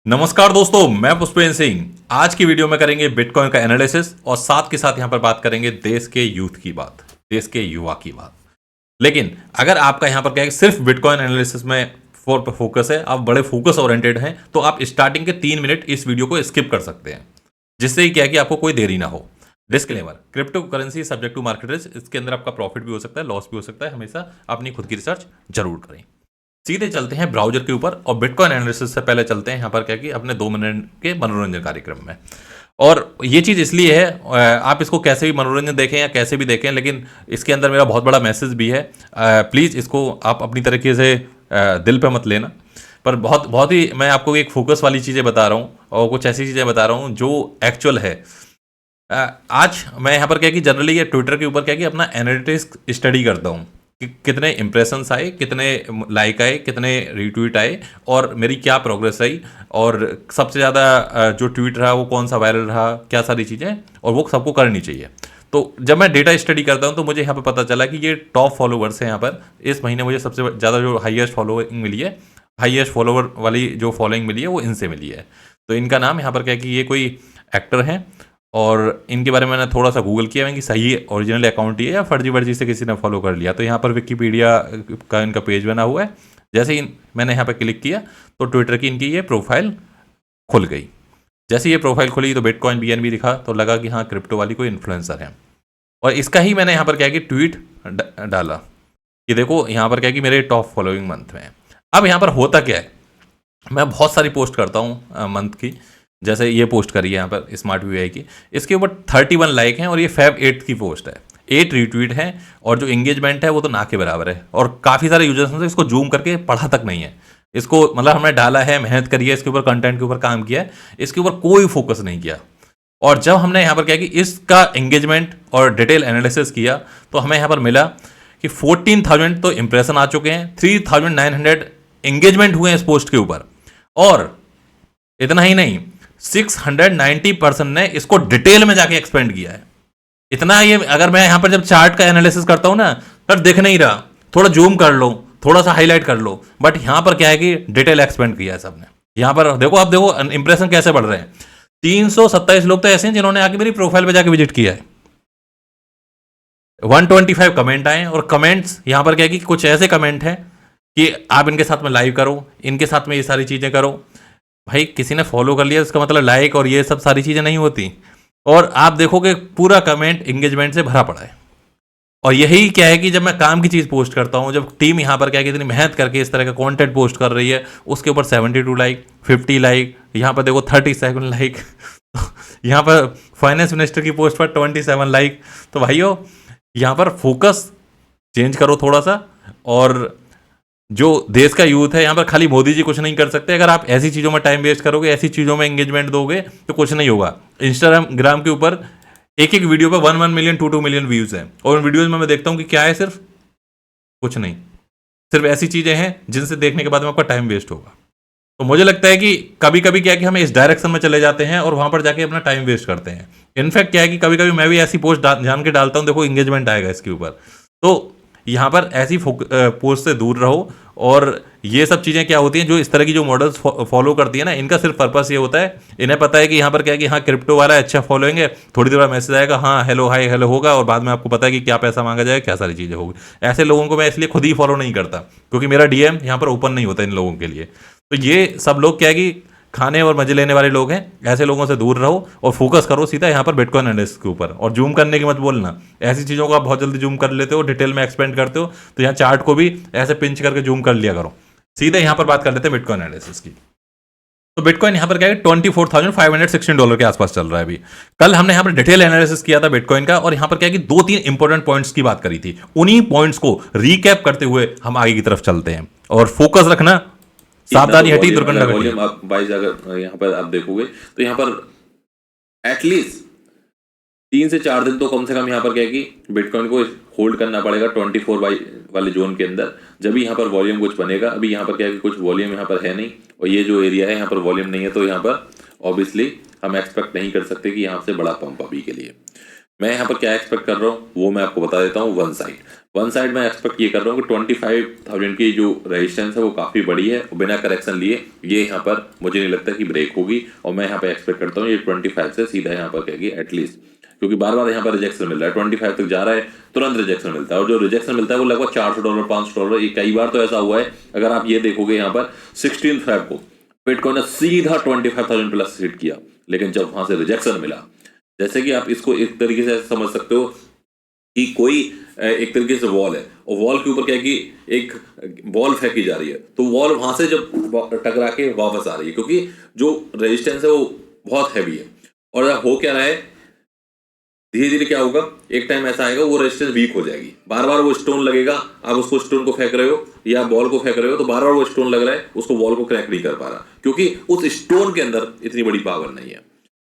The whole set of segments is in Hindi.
नमस्कार दोस्तों, मैं पुष्पेंद्र सिंह। आज की वीडियो में करेंगे बिटकॉइन का एनालिसिस और साथ के साथ यहाँ पर बात करेंगे देश के यूथ की बात, देश के युवा की बात। लेकिन अगर आपका यहाँ पर क्या है, सिर्फ बिटकॉइन एनालिसिस में फोकस है, आप बड़े फोकस ओरिएंटेड हैं, तो आप स्टार्टिंग के 3 मिनट इस वीडियो को स्किप कर सकते हैं, जिससे ही क्या है कि आपको कोई देरी ना हो। Disclaimer, crypto currency subject to market risk, इसके अंदर आपका प्रॉफिट भी हो सकता है, लॉस भी हो सकता है। हमेशा अपनी खुद की रिसर्च जरूर करें। सीधे चलते हैं ब्राउजर के ऊपर और बिटकॉइन एनालिसिस से पहले चलते हैं यहाँ पर क्या कि अपने 2 मिनट के मनोरंजन कार्यक्रम में। और ये चीज़ इसलिए है, आप इसको कैसे भी मनोरंजन देखें या कैसे भी देखें, लेकिन इसके अंदर मेरा बहुत बड़ा मैसेज भी है। प्लीज़ इसको आप अपनी तरीके से दिल पे मत लेना, पर बहुत बहुत ही मैं आपको एक फोकस वाली चीज़ें बता रहा हूँ और कुछ ऐसी चीज़ें बता रहा हूँ जो एक्चुअल है। आज मैं यहाँ पर क्या कि जनरली ये ट्विटर के ऊपर क्या कि अपना एनालिटिक्स स्टडी करता हूँ कि कितने इंप्रेशंस आए, कितने लाइक आए, कितने रीट्वीट आए और मेरी क्या प्रोग्रेस आई, और सबसे ज़्यादा जो ट्वीट रहा वो कौन सा वायरल रहा, क्या सारी चीज़ें, और वो सबको करनी चाहिए। तो जब मैं डेटा स्टडी करता हूँ तो मुझे यहाँ पर पता चला कि ये टॉप फॉलोवर्स हैं। यहाँ पर इस महीने मुझे सबसे ज़्यादा जो हाईएस्ट फॉलोइंग मिली है, हाईएस्ट फॉलोवर वाली जो फॉलोइंग मिली है वो इनसे मिली है। तो इनका नाम यहाँ पर क्या कि ये कोई एक्टर हैं और इनके बारे में मैंने थोड़ा सा गूगल किया है कि सही ओरिजिनल अकाउंट ही है या फर्जी वर्जी से किसी ने फॉलो कर लिया। तो यहाँ पर विकिपीडिया का इनका पेज बना हुआ है। जैसे ही मैंने यहाँ पर क्लिक किया तो ट्विटर की इनकी ये प्रोफाइल खुल गई। जैसे ये प्रोफाइल खुली तो बिटकॉइन BNB दिखा, तो लगा कि हाँ क्रिप्टो वाली कोई इन्फ्लुएंसर है। और इसका ही मैंने यहाँ पर क्या कि ट्वीट डाला कि देखो यहाँ पर क्या कि मेरे टॉप फॉलोइंग मंथ में। अब यहाँ पर होता क्या है, मैं बहुत सारी पोस्ट करता हूँ मंथ की। जैसे ये पोस्ट करी है यहाँ पर स्मार्ट VI की, इसके ऊपर 31 लाइक हैं और ये Feb 8 की पोस्ट है, 8 रीट्वीट हैं और जो एंगेजमेंट है वो तो ना के बराबर है। और काफ़ी सारे यूजर्स ने इसको जूम करके पढ़ा तक नहीं है। इसको मतलब हमने डाला है, मेहनत करी है, इसके ऊपर कंटेंट के ऊपर काम किया है, इसके ऊपर कोई फोकस नहीं किया। और जब हमने यहाँ पर क्या कि इसका एंगेजमेंट और डिटेल एनालिसिस किया तो हमें यहाँ पर मिला कि 14,000 तो इंप्रेशन आ चुके हैं, 3,900 एंगेजमेंट हुए हैं इस पोस्ट के ऊपर, और इतना ही नहीं 690 पर्सन ने इसको डिटेल में जाके एक्सपेंड किया है। इतना ये, अगर मैं यहां पर जब चार्ट का एनालिसिस करता हूं ना, तब दिख नहीं रहा, थोड़ा जूम कर लो, थोड़ा सा हाईलाइट कर लो, बट यहां पर क्या है कि डिटेल एक्सपेंड किया है सबने। यहां पर देखो, आप देखो इंप्रेशन कैसे बढ़ रहे हैं। 327 लोग तो ऐसे हैं जिन्होंने आके मेरी प्रोफाइल पे जाके विजिट किया है। 125 कमेंट आए, और कमेंट्स यहां पर क्या है कि कुछ ऐसे कमेंट हैं कि आप इनके साथ में लाइव करो, इनके साथ में ये सारी चीजें करो। भाई किसी ने फॉलो कर लिया इसका मतलब लाइक और ये सब सारी चीज़ें नहीं होती। और आप देखोगे पूरा कमेंट एंगेजमेंट से भरा पड़ा है। और यही क्या है कि जब मैं काम की चीज़ पोस्ट करता हूँ, जब टीम यहाँ पर क्या है कि इतनी मेहनत करके इस तरह का कंटेंट पोस्ट कर रही है, उसके ऊपर 72 लाइक, 50 लाइक, यहाँ पर देखो 37 लाइक, यहाँ पर फाइनेंस मिनिस्टर की पोस्ट पर 27 लाइक। तो भाइयों यहाँ पर फोकस चेंज करो थोड़ा सा। और जो देश का यूथ है, यहाँ पर खाली मोदी जी कुछ नहीं कर सकते। अगर आप ऐसी चीज़ों में टाइम वेस्ट करोगे, ऐसी चीज़ों में एंगेजमेंट दोगे तो कुछ नहीं होगा। इंस्टाग्राम के ऊपर एक वीडियो पे 1 मिलियन 2 मिलियन व्यूज़ हैं, और उन वीडियोज़ में मैं देखता हूँ कि क्या है, सिर्फ कुछ नहीं, सिर्फ ऐसी चीज़ें हैं जिनसे देखने के बाद में आपका टाइम वेस्ट होगा। तो मुझे लगता है कि कभी कभी क्या है कि हम इस डायरेक्शन में चले जाते हैं और वहाँ पर जाके अपना टाइम वेस्ट करते हैं। इनफैक्ट क्या है कि कभी कभी मैं भी ऐसी पोस्ट जान के डालता हूँ, देखो एंगेजमेंट आएगा इसके ऊपर। तो यहाँ पर ऐसी पोस्ट से दूर रहो। और ये सब चीज़ें क्या होती हैं, जो इस तरह की जो मॉडल्स फॉलो करती है ना, इनका सिर्फ पर्पस ये होता है, इन्हें पता है कि यहाँ पर क्या है कि हाँ क्रिप्टो वाला है, अच्छा फॉलोइंग है, थोड़ी देर बाद मैसेज आएगा, हाँ हेलो हाय हेलो होगा, और बाद में आपको पता है कि क्या पैसा मांगा जाएगा, क्या सारी चीज़ें होगी। ऐसे लोगों को मैं इसलिए खुद ही फॉलो नहीं करता, क्योंकि मेरा DM यहाँ पर ओपन नहीं होता इन लोगों के लिए। तो ये सब लोग क्या है कि खाने और मजे लेने वाले लोग हैं, ऐसे लोगों से दूर रहो और फोकस करो सीधा यहाँ पर बिटकॉइन एनालिसिस के ऊपर। और जूम करने की मत बोलना, ऐसी चीज़ों को आप बहुत जल्दी जूम कर लेते हो, डिटेल में एक्सपेंड करते हो, तो यहाँ चार्ट को भी ऐसे पिंच करके जूम कर लिया करो। सीधे यहाँ पर बात कर लेते हैं बिटकॉइन एनालिसिस की। तो बिटकॉइन यहाँ पर क्या है, $24,516 के आसपास चल रहा है अभी। कल हमने यहाँ पर डिटेल एनालिसिस किया था बिटकॉइन का, और यहाँ पर क्या है कि 2-3 इंपॉर्टेंट पॉइंट्स की बात करी थी। उन्हीं पॉइंट्स को रिकैप करते हुए हम आगे की तरफ चलते हैं। और फोकस रखना, सावधानी हटी दुर्घटना घटी। बाईस अगर यहाँ पर आप देखोगे तो यहाँ पर एटलीस्ट 3 से 4 दिन तो कम से कम यहाँ पर क्या है कि बिटकॉइन को होल्ड करना पड़ेगा 24 वाले जोन के अंदर, जब भी यहाँ पर वॉल्यूम कुछ बनेगा। अभी यहाँ पर क्या है कि कुछ वॉल्यूम यहाँ पर है नहीं, और ये जो एरिया है यहाँ पर वॉल्यूम नहीं है, तो यहाँ पर ऑब्वियसली हम एक्सपेक्ट नहीं कर सकते कि यहाँ से बड़ा पंप अभी के लिए। मैं यहाँ पर क्या एक्सपेक्ट कर रहा हूँ वो मैं आपको बता देता हूँ। वन साइड मैं एक्सपेक्ट ये कर रहा हूँ कि 25,000 की जो रेजिस्टेंस है वो काफ़ी बड़ी है और बिना करेक्शन लिए ये यहाँ पर मुझे नहीं लगता कि ब्रेक होगी, और मैं यहाँ पे एक्सपेक्ट करता हूँ ये 25 से सीधा यहाँ पर कहेगी एटलीस्ट, क्योंकि बार बार यहाँ पर रिजेक्शन मिल रहा है, 25 तक जा रहा है तुरंत रिजेक्शन मिलता है, और जो रिजेक्शन मिलता है वो लगभग $400 $500। ये कई बार तो ऐसा हुआ है, अगर आप ये देखोगे यहाँ पर 16 फेब को बिटकॉइन ने सीधा 25,000 प्लस हिट किया, लेकिन जब वहां से रिजेक्शन मिला, जैसे कि आप इसको एक तरीके से समझ सकते हो कि कोई एक तरीके से वॉल है और वॉल के ऊपर क्या है कि एक बॉल फेंकी जा रही है, तो वॉल वहां से जब टकरा के वापस आ रही है, क्योंकि जो रेजिस्टेंस है वो बहुत हैवी है, और हो क्या रहा है धीरे धीरे क्या होगा, एक टाइम ऐसा आएगा वो रेजिस्टेंस वीक हो जाएगी, बार बार वो स्टोन लगेगा, आप उसको स्टोन को फेंक रहे हो या बॉल को फेंक रहे हो तो बार बार वो स्टोन लग रहा है, उसको बॉल को क्रैक नहीं कर पा रहा, क्योंकि उस स्टोन के अंदर इतनी बड़ी पावर नहीं है।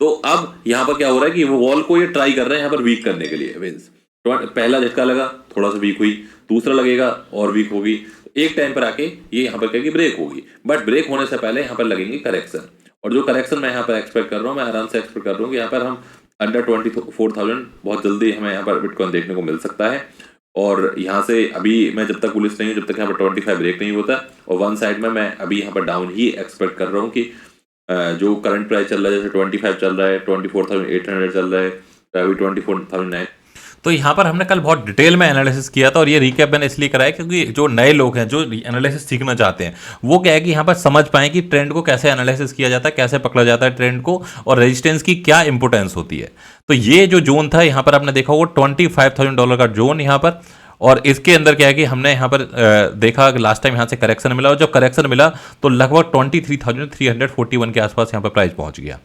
तो अब यहाँ पर क्या हो रहा है कि वो वॉल को ये ट्राई कर रहे हैं यहाँ पर वीक करने के लिए, मीन्स पहला झटका लगा थोड़ा सा वीक हुई, दूसरा लगेगा और वीक होगी, एक टाइम पर आके ये यहाँ पर क्या ब्रेक होगी, बट ब्रेक होने से पहले यहाँ पर लगेंगे करेक्शन, और जो करेक्शन मैं यहाँ पर एक्सपेक्ट कर रहा हूँ, मैं आराम से एक्सपेक्ट कर रहा हूँ कि यहाँ पर हम अंडर 24,000 बहुत जल्दी हमें यहाँ पर बिटकॉइन देखने को मिल सकता है। और यहाँ से अभी मैं जब तक पुलिस नहीं हूँ, जब तक यहाँ पर 25 ब्रेक नहीं होता, और वन साइड में मैं अभी यहाँ पर डाउन ही एक्सपेक्ट कर रहा हूँ कि जो करंट प्राइस चल रहा है, जैसे 25 चल रहा है, 24,800 चल रहा है, अभी 24,900। तो यहाँ पर हमने कल बहुत डिटेल में एनालिसिस किया था, और ये रिकैप मैंने इसलिए कराया क्योंकि जो नए लोग हैं जो एनालिसिस सीखना चाहते हैं वो क्या है कि यहाँ पर समझ पाएं कि ट्रेंड को कैसे एनालिसिस किया जाता है, कैसे पकड़ा जाता है ट्रेंड को, और रेजिस्टेंस की क्या इंपोर्टेंस होती है। तो ये जो जोन था यहाँ पर आपने देखा होगा $25,000 का जोन यहाँ पर, और इसके अंदर क्या है कि हमने यहाँ पर देखा कि लास्ट टाइम यहाँ से करेक्शन मिला, और जब करेक्शन मिला तो लगभग 23,341 के आसपास यहाँ पर प्राइस पहुँच गया।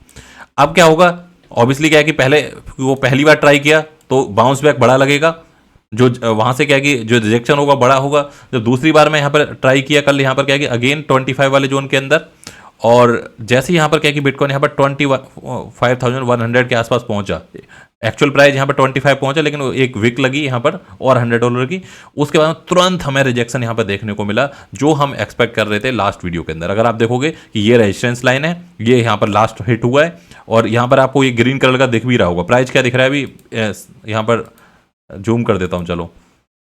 अब क्या होगा, ऑब्वियसली क्या है कि पहली बार ट्राई किया तो बाउंस बैक बड़ा लगेगा, जो वहां से क्या है कि जो रिजेक्शन होगा बड़ा होगा। जब दूसरी बार मैं यहाँ पर ट्राई किया कल, यहाँ पर क्या है कि अगेन 25 वाले जोन के अंदर, और जैसे यहाँ पर क्या है कि बिटकॉइन यहाँ पर 25,100 के आसपास पहुंचा, एक्चुअल प्राइस यहाँ पर 25 पहुंचा, लेकिन एक विक लगी यहाँ पर और $100 की, उसके बाद तुरंत हमें रिजेक्शन यहाँ पर देखने को मिला, जो हम एक्सपेक्ट कर रहे थे लास्ट वीडियो के अंदर। अगर आप देखोगे कि ये रेजिस्टेंस लाइन है, ये यहाँ पर लास्ट हिट हुआ है, और यहाँ पर आपको ये ग्रीन कलर का दिख भी रहा होगा। प्राइस क्या दिख रहा है अभी, यहाँ पर जूम कर देता हूँ चलो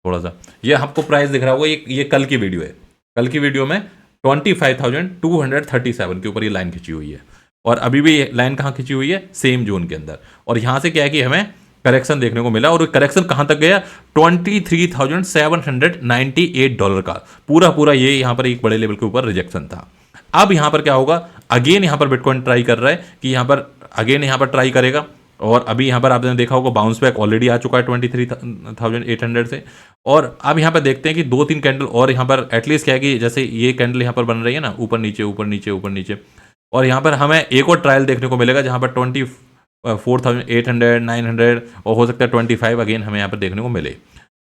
थोड़ा सा, ये आपको प्राइस दिख रहा होगा, ये कल की वीडियो है, कल की वीडियो में 25,237 के ऊपर ये लाइन खिंची हुई है, और अभी भी ये लाइन कहाँ खिंची हुई है, सेम जोन के अंदर। और यहाँ से क्या है कि हमें करेक्शन देखने को मिला, और करेक्शन कहाँ तक गया, $23,798 का पूरा ये यहाँ पर एक बड़े लेवल के ऊपर रिजेक्शन था। अब यहाँ पर क्या होगा, अगेन यहाँ पर बिटकॉइन ट्राई कर रहा है कि यहाँ पर अगेन यहाँ पर ट्राई करेगा, और अभी यहाँ पर आपने देखा होगा बाउंस बैक ऑलरेडी आ चुका है 23,800 से। और अब यहाँ पर देखते हैं कि 2-3 कैंडल और यहाँ पर एटलीस्ट क्या है कि जैसे ये कैंडल यहाँ पर बन रही है ना, ऊपर नीचे ऊपर नीचे ऊपर नीचे, और यहाँ पर हमें एक और ट्रायल देखने को मिलेगा जहाँ पर 24,800 900 और हो सकता है 25 अगेन हमें यहाँ पर देखने को मिले।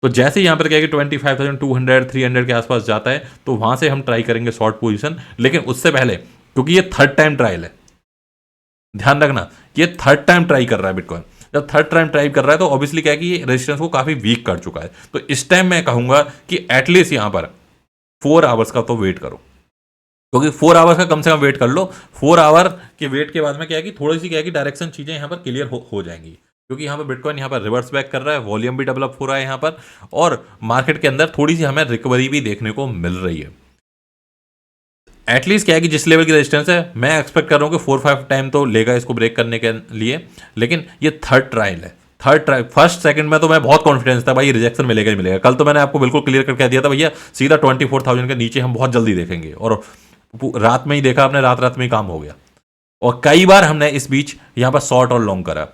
तो जैसे यहाँ पर क्या है कि 25,200 300 के आसपास जाता है तो वहाँ से हम ट्राई करेंगे शॉर्ट पोजीशन, लेकिन उससे पहले क्योंकि ये थर्ड टाइम ट्रायल है, ध्यान रखना ये थर्ड टाइम ट्राई कर रहा है बिटकॉइन। जब थर्ड टाइम ट्राई कर रहा है तो ऑब्वियसली क्या है कि ये रेजिस्टेंस को काफी वीक कर चुका है। तो इस टाइम मैं कहूंगा कि एटलीस्ट यहां पर 4 आवर्स का तो वेट करो, क्योंकि 4 आवर्स का कम से कम वेट कर लो। 4 आवर के वेट के बाद में क्या है कि थोड़ी सी क्या है कि डायरेक्शन चीजें यहां पर क्लियर हो जाएंगी, क्योंकि यहाँ पर बिटकॉइन यहाँ पर रिवर्स बैक कर रहा है, वॉल्यूम भी डेवलप हो रहा है यहाँ पर, और मार्केट के अंदर थोड़ी सी हमें रिकवरी भी देखने को मिल रही है। एटलीस्ट क्या है कि जिस लेवल की रेजिस्टेंस है मैं एक्सपेक्ट कर रहा हूँ कि 4-5 टाइम तो लेगा इसको ब्रेक करने के लिए, लेकिन ये थर्ड ट्रायल है। थर्ड ट्रायल, फर्स्ट सेकंड में तो मैं बहुत कॉन्फिडेंस था भाई रिजेक्शन मिलेगा ही मिलेगा। कल तो मैंने आपको बिल्कुल क्लियर करके दिया था भैया सीधा 24,000 के नीचे हम बहुत जल्दी देखेंगे, और रात में ही देखा आपने, रात में ही काम हो गया। और कई बार हमने इस बीच यहाँ पर शॉर्ट और लॉन्ग करा।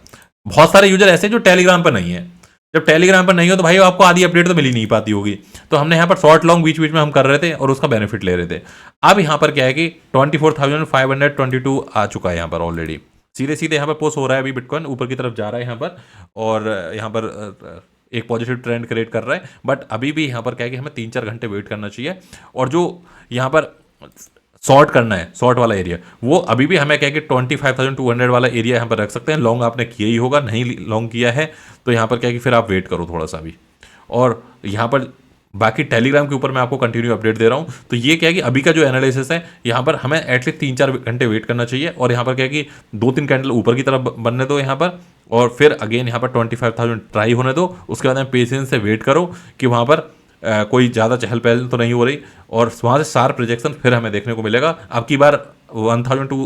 बहुत सारे यूजर ऐसे जो टेलीग्राम पर नहीं है, जब टेलीग्राम पर नहीं हो तो भाई आपको आधी अपडेट तो मिल ही नहीं पाती होगी, तो हमने यहाँ पर शॉर्ट लॉन्ग बीच बीच में हम कर रहे थे और उसका बेनिफिट ले रहे थे। अब यहाँ पर क्या है कि 24,522 आ चुका है यहाँ पर ऑलरेडी, सीधे सीधे यहाँ पर पोस्ट हो रहा है, अभी बिटकॉइन ऊपर की तरफ जा रहा है यहाँ पर, और यहाँ पर एक पॉजिटिव ट्रेंड क्रिएट कर रहा है। बट अभी भी यहाँ पर क्या है कि हमें 3-4 घंटे वेट करना चाहिए, और जो यहाँ पर शॉर्ट करना है, शॉर्ट वाला एरिया, वो अभी भी हमें क्या है कि 25,200 वाला एरिया यहाँ पर रख सकते हैं। लॉन्ग आपने किया ही होगा, नहीं लॉन्ग किया है तो यहाँ पर क्या है कि फिर आप वेट करो थोड़ा सा भी। और यहाँ पर बाकी टेलीग्राम के ऊपर मैं आपको कंटिन्यू अपडेट दे रहा हूँ। तो ये क्या है कि अभी का जो एनालिसिस है यहाँ पर हमें एटलीस्ट 3-4 घंटे वेट करना चाहिए, और यहाँ पर क्या है कि 2-3 कैंडल ऊपर की तरफ बनने दो यहाँ पर, और फिर अगेन यहाँ पर 25,000 ट्राई होने दो। उसके बाद में पेशेंस से वेट करो कि वहाँ पर कोई ज़्यादा चहल पहल तो नहीं हो रही, और वहाँ से शार्प प्रोजेक्शन फिर हमें देखने को मिलेगा। अब की बार 1000 टू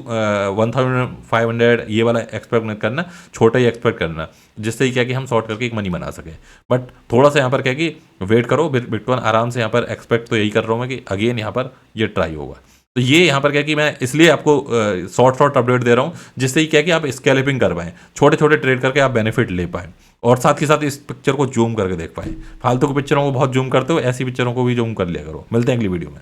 1500 ये वाला एक्सपेक्ट मत करना, छोटा ही एक्सपेक्ट करना, जिससे क्या कि हम शॉर्ट करके एक मनी बना सकें। बट थोड़ा सा यहाँ पर क्या कि वेट करो, बिटकॉइन आराम से यहाँ पर एक्सपेक्ट तो यही कर रहा हूँ मैं कि अगेन यहाँ पर ये ट्राई होगा। तो ये यहाँ पर क्या कि मैं इसलिए आपको शॉर्ट अपडेट दे रहा हूँ, जिससे कि क्या कि आप स्केलिपिंग कर पाएँ, छोटे छोटे ट्रेड करके आप बेनिफिट ले पाएँ, और साथ ही साथ इस पिक्चर को जूम करके देख पाएँ। फालतू की पिक्चरों को बहुत जूम करते हो, ऐसी पिक्चरों को भी जूम कर लिया करो। मिलते हैं अगली वीडियो में।